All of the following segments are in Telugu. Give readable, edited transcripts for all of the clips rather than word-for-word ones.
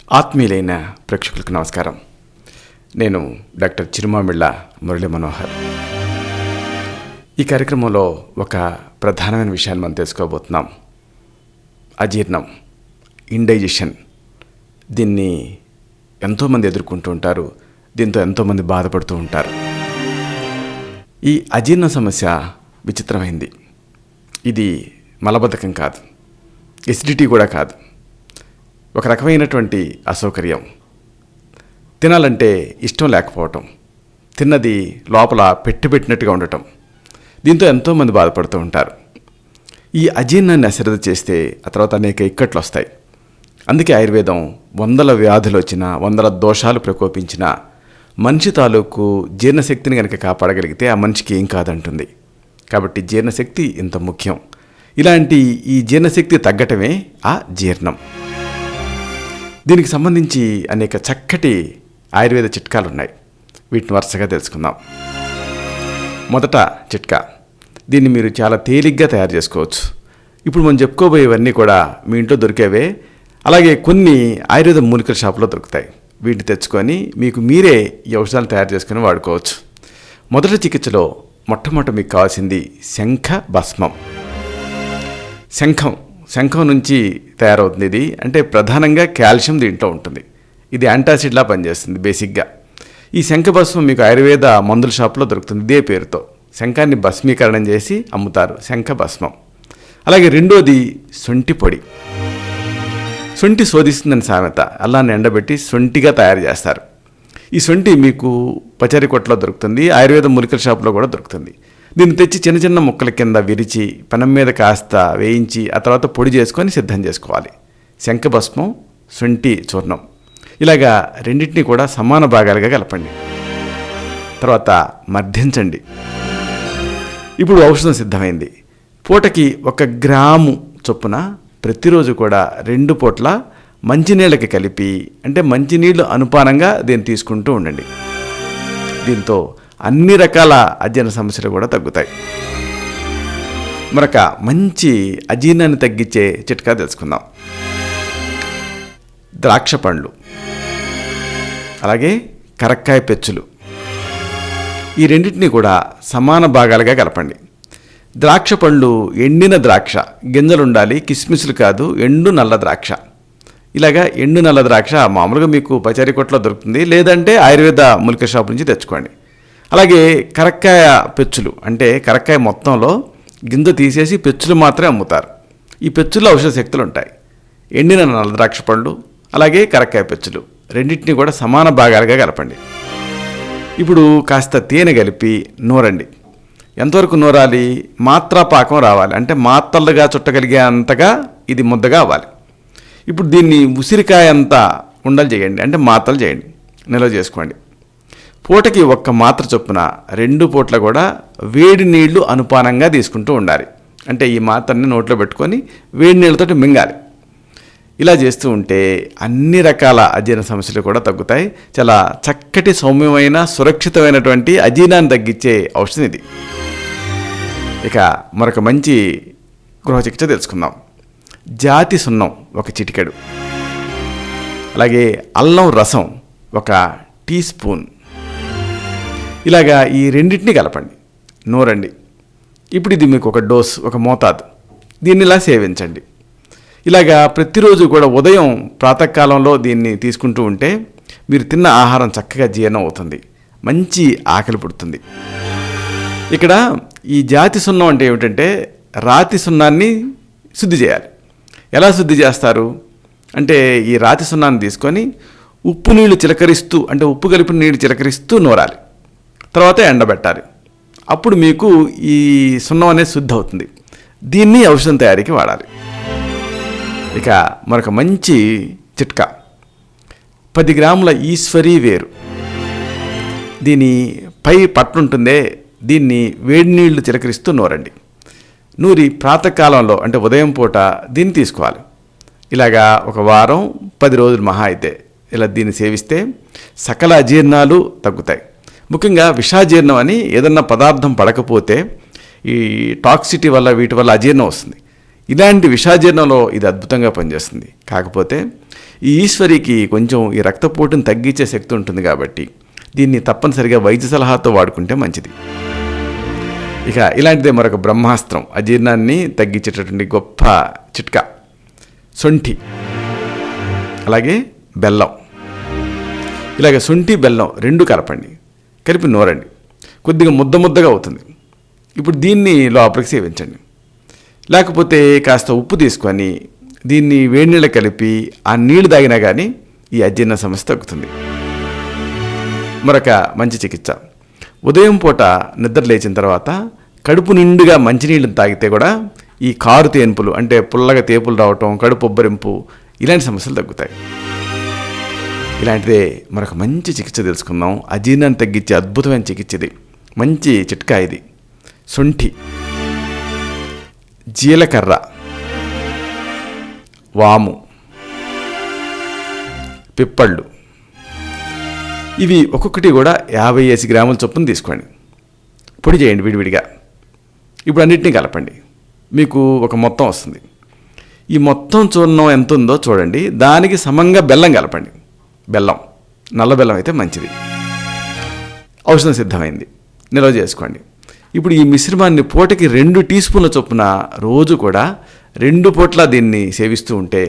ఆత్మీయులైన ప్రేక్షకులకు నమస్కారం. నేను డాక్టర్ చిరుమామిళ్ళ మురళీ మనోహర్. ఈ కార్యక్రమంలో ఒక ప్రధానమైన విషయాన్ని మనం తెలుసుకోబోతున్నాం. అజీర్ణం, ఇండైజెషన్. దీన్ని ఎంతోమంది ఎదుర్కొంటూ ఉంటారు, దీంతో ఎంతోమంది బాధపడుతూ ఉంటారు. ఈ అజీర్ణ సమస్య విచిత్రమైంది. ఇది మలబద్ధకం కాదు, ఎసిడిటీ కూడా కాదు, ఒక రకమైనటువంటి అసౌకర్యం. తినాలంటే ఇష్టం లేకపోవటం, తిన్నది లోపల పెట్టినట్టుగా ఉండటం. దీంతో ఎంతోమంది బాధపడుతూ ఉంటారు. ఈ అజీర్ణాన్ని అశ్రద్ధ చేస్తే ఆ తర్వాత అనేక ఇక్కట్లు వస్తాయి. అందుకే ఆయుర్వేదం వందల వ్యాధులు వచ్చినా, వందల దోషాలు ప్రకోపించిన మనిషి తాలూకు జీర్ణశక్తిని కనుక కాపాడగలిగితే ఆ మనిషికి ఏం కాదంటుంది. కాబట్టి జీర్ణశక్తి ఇంత ముఖ్యం. ఇలాంటి ఈ జీర్ణశక్తి తగ్గటమే ఆ జీర్ణం. దీనికి సంబంధించి అనేక చక్కటి ఆయుర్వేద చిట్కాలు ఉన్నాయి. వీటిని వరుసగా తెలుసుకుందాం. మొదట చిట్కా, దీన్ని మీరు చాలా తేలిగ్గా తయారు చేసుకోవచ్చు. ఇప్పుడు మనం చెప్పుకోబోయేవన్నీ కూడా మీ ఇంట్లో దొరికేవే. అలాగే కొన్ని ఆయుర్వేద మూలికల షాపులో దొరుకుతాయి. వీటిని తెచ్చుకొని మీకు మీరే ఈ ఔషధాలు తయారు చేసుకొని వాడుకోవచ్చు. మొదటి చికిత్సలో మొట్టమొదటి మీకు కావాల్సింది శంఖ భస్మం. శంఖం నుంచి తయారవుతుంది. ఇది అంటే ప్రధానంగా కాల్షియం దీంట్లో ఉంటుంది. ఇది యాంటాసిడ్లా పనిచేస్తుంది బేసిక్గా. ఈ శంఖ భస్మం మీకు ఆయుర్వేద మందుల షాప్లో దొరుకుతుంది. ఇదే పేరుతో శంఖాన్ని భస్మీకరణం చేసి అమ్ముతారు, శంఖ భస్మం. అలాగే రెండోది శొంఠి పొడి. శొంఠి శోధిస్తుందని సామెత. అల్లాన్ని ఎండబెట్టి శొంఠిగా తయారు చేస్తారు. ఈ శొంఠి మీకు పచారీ కొట్లో దొరుకుతుంది, ఆయుర్వేద మూలికల షాప్లో కూడా దొరుకుతుంది. దీన్ని తెచ్చి చిన్న చిన్న ముక్కల కింద విరిచి పెనం మీద కాస్త వేయించి ఆ తర్వాత పొడి చేసుకొని సిద్ధం చేసుకోవాలి. శంఖభస్మం, శొంఠి చూర్ణం, ఇలాగా రెండింటినీ కూడా సమాన భాగాలుగా కలపండి. తర్వాత మర్ధించండి. ఇప్పుడు ఔషధం సిద్ధమైంది. పూటకి 1 గ్రాము చొప్పున ప్రతిరోజు కూడా 2 పూట్ల మంచినీళ్ళకి కలిపి, అంటే మంచినీళ్ళు అనుపానంగా దీన్ని తీసుకుంటూ ఉండండి. దీంతో అన్ని రకాల అజీర్ణ సమస్యలు కూడా తగ్గుతాయి. మరొక మంచి అజీర్ణాన్ని తగ్గించే చిట్కా తెలుసుకుందాం. ద్రాక్ష పండ్లు, అలాగే కరక్కాయ పెచ్చులు, ఈ రెండింటినీ కూడా సమాన భాగాలుగా కలపండి. ద్రాక్ష పండ్లు ఎండిన ద్రాక్ష, గింజలు ఉండాలి, కిస్మిస్లు కాదు, ఎండు నల్ల ద్రాక్ష. ఇలాగా ఎండు నల్ల ద్రాక్ష మామూలుగా మీకు పచారీ కొట్లో దొరుకుతుంది, లేదంటే ఆయుర్వేద మూలిక షాప్ నుంచి తెచ్చుకోండి. అలాగే కరక్కాయ పెచ్చులు, అంటే కరక్కాయ మొత్తంలో గింజ తీసేసి పెచ్చులు మాత్రమే అమ్ముతారు. ఈ పెచ్చుల్లో ఔషధ శక్తులు ఉంటాయి. ఎండిన నల్ల ద్రాక్ష పండ్లు అలాగే కరక్కాయ పెచ్చులు రెండింటినీ కూడా సమాన భాగాలుగా కలపండి. ఇప్పుడు కాస్త తేనె కలిపి నూరండి. ఎంతవరకు నూరాలి? మాత్రా పాకం రావాలి, అంటే మాత్రలుగా చుట్టగలిగే అంతగా ఇది ముద్దగా అవ్వాలి. ఇప్పుడు దీన్ని ఉసిరికాయ అంతా ఉండలు చేయండి, అంటే మాత్రలు చేయండి, నిల్వ చేసుకోండి. పూటకి 1 మాత్ర చొప్పున 2 పూట్ల కూడా వేడి నీళ్లు అనుపానంగా తీసుకుంటూ ఉండాలి. అంటే ఈ మాత్రని నోట్లో పెట్టుకొని వేడి నీళ్ళతో మింగాలి. ఇలా చేస్తూ ఉంటే అన్ని రకాల అజీర్ణ సమస్యలు కూడా తగ్గుతాయి. చాలా చక్కటి సౌమ్యమైన సురక్షితమైనటువంటి అజీర్ణాన్ని తగ్గించే ఔషధం ఇది. ఇక మరొక మంచి గృహ చికిత్స తెలుసుకుందాం. జాతి సున్నం 1 చిటికెడు, అలాగే అల్లం రసం 1 టీ స్పూన్. ఇలాగా ఈ రెండింటినీ కలపండి, నూరండి. ఇప్పుడు ఇది మీకు 1 డోస్, 1 మోతాదు. దీన్ని ఇలా సేవించండి. ఇలాగా ప్రతిరోజు కూడా ఉదయం ప్రాతకాలంలో దీన్ని తీసుకుంటూ ఉంటే మీరు తిన్న ఆహారం చక్కగా జీర్ణం అవుతుంది, మంచి ఆకలి పుడుతుంది. ఇక్కడ ఈ జాతి సున్నం అంటే ఏమిటంటే రాతి సున్నాన్ని శుద్ధి చేయాలి. ఎలా శుద్ధి చేస్తారు అంటే ఈ రాతి సున్నాన్ని తీసుకొని ఉప్పు నీళ్లు చిలకరిస్తూ, అంటే ఉప్పు కలిపిన నీళ్లు చిలకరిస్తూ నూరాలి. తర్వాత ఎండబెట్టాలి. అప్పుడు మీకు ఈ సున్నం అనేది శుద్ధి అవుతుంది. దీన్ని ఔషధం తయారీకి వాడాలి. ఇక మరొక మంచి చిట్కా, 10 గ్రాముల ఈశ్వరీ వేరు. దీని పై పట్టు ఉంటుందే, దీన్ని వేడి నీళ్లు చిలకరిస్తూ నూరండి. నూరి ప్రాతకాలంలో, అంటే ఉదయం పూట దీన్ని తీసుకోవాలి. ఇలాగా 1 వారం 10 రోజులు మహా అయితే ఇలా దీన్ని సేవిస్తే సకల అజీర్ణాలు తగ్గుతాయి. ముఖ్యంగా విషాజీర్ణం అని ఏదన్నా పదార్థం పడకపోతే ఈ టాక్సిటీ వల్ల వీటి వల్ల అజీర్ణం వస్తుంది. ఇలాంటి విషాజీర్ణంలో ఇది అద్భుతంగా పనిచేస్తుంది. కాకపోతే ఈ ఈశ్వరికి కొంచెం ఈ రక్తపోటును తగ్గించే శక్తి ఉంటుంది కాబట్టి దీన్ని తప్పనిసరిగా వైద్య సలహాతో వాడుకుంటే మంచిది. ఇక ఇలాంటిదే మరొక బ్రహ్మాస్త్రం, అజీర్ణాన్ని తగ్గించేటటువంటి గొప్ప చిట్కా శొంఠి, అలాగే బెల్లం. ఇలాగ శొంఠి బెల్లం రెండు కలపండి, కలిపి నూరండి. కొద్దిగా ముద్దగా అవుతుంది. ఇప్పుడు దీన్ని లోపలికి సేవించండి. లేకపోతే కాస్త ఉప్పు తీసుకొని దీన్ని వేడి నీళ్ళు కలిపి ఆ నీళ్లు తాగినా కానీ ఈ అజీర్ణ సమస్య తగ్గుతుంది. మరొక మంచి చికిత్స, ఉదయం పూట నిద్ర లేచిన తర్వాత కడుపు నిండుగా మంచినీళ్ళని తాగితే కూడా ఈ కారు తేన్పులు అంటే పుల్లగా తేపులు రావటం, కడుపు ఉబ్బరింపు ఇలాంటి సమస్యలు తగ్గుతాయి. ఇలాంటిదే మరొక మంచి చికిత్స తెలుసుకుందాం. అజీర్ణాన్ని తగ్గించే అద్భుతమైన చికిత్స ఇది. మంచి చిట్కా ఇది. శొంఠి, జీలకర్ర, వాము, పిప్పళ్ళు ఇవి ఒక్కొక్కటి కూడా 50 గ్రాముల చొప్పున తీసుకోండి. పొడి చేయండి విడివిడిగా. ఇప్పుడు అన్నిటినీ కలపండి. మీకు ఒక మొత్తం వస్తుంది. ఈ మొత్తం చూర్ణం ఎంత ఉందో చూడండి. దానికి సమంగా బెల్లం కలపండి. బెల్లం, నల్ల బెల్లం అయితే మంచిది. ఔషధం సిద్ధమైంది, నిల్వ చేసుకోండి. ఇప్పుడు ఈ మిశ్రమాన్ని పూటకి 2 టీ స్పూన్ల చొప్పున రోజు కూడా 2 పూట్ల దీన్ని సేవిస్తూ ఉంటే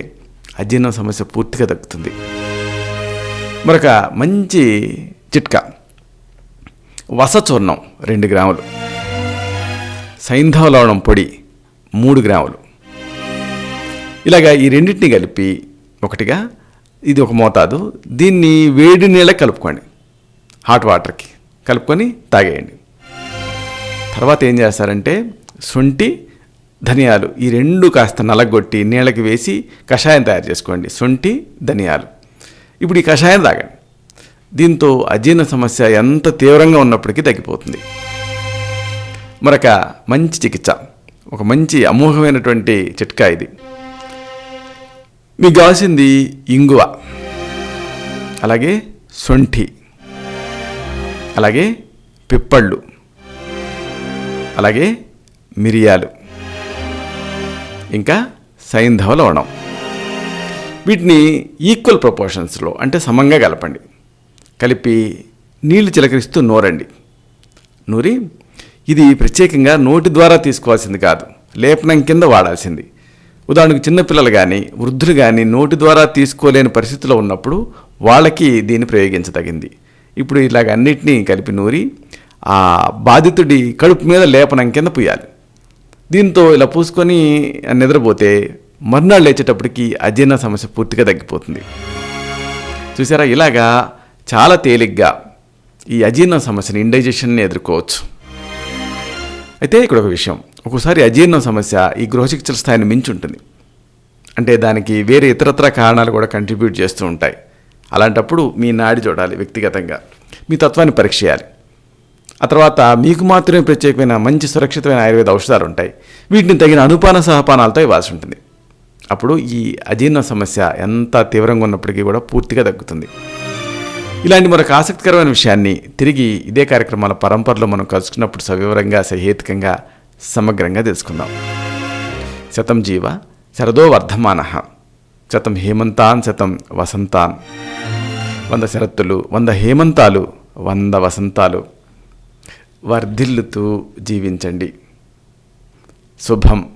అజీర్ణ సమస్య పూర్తిగా తగ్గుతుంది. మరొక మంచి చిట్కా, వసచూర్ణం 2 గ్రాములు, సైంధవ లవణం పొడి 3 గ్రాములు. ఇలాగా ఈ రెండింటిని కలిపి ఒకటిగా, ఇది ఒక మోతాదు. దీన్ని వేడి నీళ్ళకి కలుపుకోండి, హాట్ వాటర్కి కలుపుకొని తాగేయండి. తర్వాత ఏం చేస్తారంటే శొంఠి, ధనియాలు ఈ 2 కాస్త నలగొట్టి నీళ్ళకి వేసి కషాయం తయారు చేసుకోండి. శొంఠి, ధనియాలు. ఇప్పుడు ఈ కషాయం తాగండి. దీంతో అజీర్ణ సమస్య ఎంత తీవ్రంగా ఉన్నప్పటికీ తగ్గిపోతుంది. మరొక మంచి చికిత్స, ఒక మంచి అమోఘమైనటువంటి చిట్కా ఇది. మీకు కావాల్సింది ఇంగువ, అలాగే శొంఠి, అలాగే పిప్పళ్ళు, అలాగే మిరియాలు, ఇంకా సైంధవ లవణం. వీటిని ఈక్వల్ ప్రపోర్షన్స్లో అంటే సమంగా కలపండి. కలిపి నీళ్లు చిలకరిస్తూ నూరండి. నూరి ఇది ప్రత్యేకంగా నోటి ద్వారా తీసుకోవాల్సింది కాదు, లేపనం కింద వాడాల్సింది. ఉదాహరణకు చిన్నపిల్లలు కానీ వృద్ధులు కానీ నోటి ద్వారా తీసుకోలేని పరిస్థితిలో ఉన్నప్పుడు వాళ్ళకి దీన్ని ప్రయోగించదగింది. ఇప్పుడు ఇలాగ అన్నిటినీ కలిపి నూరి ఆ బాధితుడి కడుపు మీద లేపనం కింద పూయాలి. దీంతో ఇలా పూసుకొని నిద్రపోతే మర్నాడు లేచేటప్పటికి అజీర్ణ సమస్య పూర్తిగా తగ్గిపోతుంది. చూసారా, ఇలాగా చాలా తేలిగ్గా ఈ అజీర్ణ సమస్యని, ఇండైజెషన్ని ఎదుర్కోవచ్చు. అయితే ఇక్కడ ఒక విషయం, ఒక్కోసారి అజీర్ణ సమస్య ఈ గృహచికిత్సల స్థాయిని మించి ఉంటుంది. అంటే దానికి వేరే ఇతరత్ర కారణాలు కూడా కంట్రిబ్యూట్ చేస్తూ ఉంటాయి. అలాంటప్పుడు మీ నాడి చూడాలి, వ్యక్తిగతంగా మీ తత్వాన్ని పరీక్ష చేయాలి. ఆ తర్వాత మీకు మాత్రమే ప్రత్యేకమైన మంచి సురక్షితమైన ఆయుర్వేద ఔషధాలు ఉంటాయి. వీటిని తగిన అనుపాన సహపానాలతో ఇవ్వాల్సి ఉంటుంది. అప్పుడు ఈ అజీర్ణ సమస్య ఎంత తీవ్రంగా ఉన్నప్పటికీ కూడా పూర్తిగా తగ్గుతుంది. ఇలాంటి మరొక ఆసక్తికరమైన విషయాన్ని తిరిగి ఇదే కార్యక్రమాల పరంపరలో మనం కలుసుకున్నప్పుడు సవివరంగా, సహేతుకంగా, సమగ్రంగా తెలుసుకుందాం. శతం జీవ శరదో వర్ధమానః, శతం హేమంతాన్ శతం వసంతాన్. 100 శరత్తులు, 100 హేమంతాలు, 100 వసంతాలు వర్ధిల్లుతూ జీవించండి. శుభం.